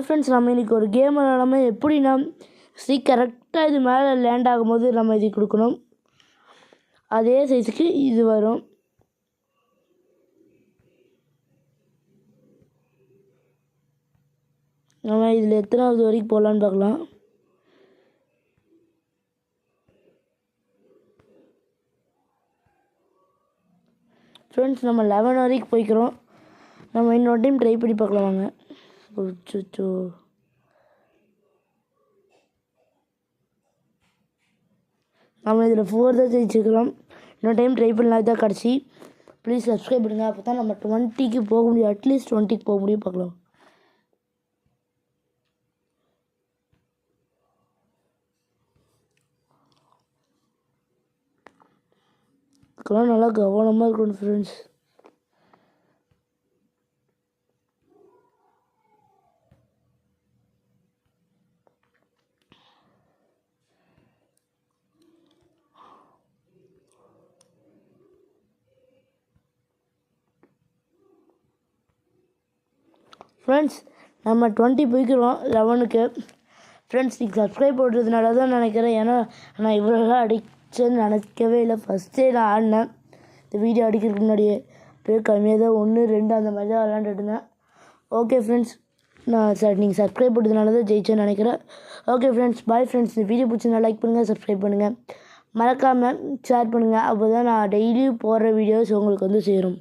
Friends, நம்ம இன்றைக்கி ஒரு கேம் விளாடாம எப்படின்னா கரெக்டாக இது மேலே லேண்ட் ஆகும்போது நம்ம இது கொடுக்கணும். அதே சைஸுக்கு இது வரும். நம்ம இதில் எத்தனாவது வரைக்கும் போகலான்னு பார்க்கலாம். ஃப்ரெண்ட்ஸ், நம்ம 11 வரைக்கும் போய்க்கிறோம். நம்ம இன்னொரு டைம் ட்ரை பண்ணி பார்க்கலாம் வாங்க. அச்சோ, நம்ம இதில் 4 தான் ஜெயிச்சுக்கிறோம். இன்னொரு டைம் ட்ரை பண்ணலாம். இதான் கடைசி. ப்ளீஸ் சப்ஸ்கிரைப் பண்ணுங்கள். அப்போ தான் நம்ம 20க்கு போக முடியும். அட்லீஸ்ட் 20க்கு போக முடியும். பார்க்கலாம். இதுக்கெல்லாம் நல்லா கவனமாக இருக்கணும் ஃப்ரெண்ட்ஸ். ஃப்ரெண்ட்ஸ், நம்ம 20 போய்க்கிறோம் 11க்கு. ஃப்ரெண்ட்ஸ், நீங்கள் சப்ஸ்கிரைப் பண்ணுறதுனால தான் நினைக்கிறேன். ஏன்னா நான் இவ்வளோலாம் அடிச்சேன்னு நினைக்கவே இல்லை. ஃபஸ்ட்டே நான் ஆடினேன் இந்த வீடியோ அடிக்கிறதுக்கு முன்னாடியே. அப்படியே கம்மியாக தான் 1, 2 அந்த மாதிரி தான் விளாண்டுட்டு இருந்தேன். ஓகே ஃப்ரெண்ட்ஸ், நீங்கள் சப்ஸ்கிரைப் பண்ணுறதுனால தான் ஜெயிச்சேன்னு நினைக்கிறேன். Okay friends, bye friends. இந்த வீடியோ பிடிச்சிருந்தா லைக் பண்ணுங்கள், சப்ஸ்கிரைப் பண்ணுங்கள், மறக்காமல் ஷேர் பண்ணுங்கள். அப்போ தான் நான் டெய்லியும் போடுற வீடியோஸ் உங்களுக்கு வந்து சேரும்.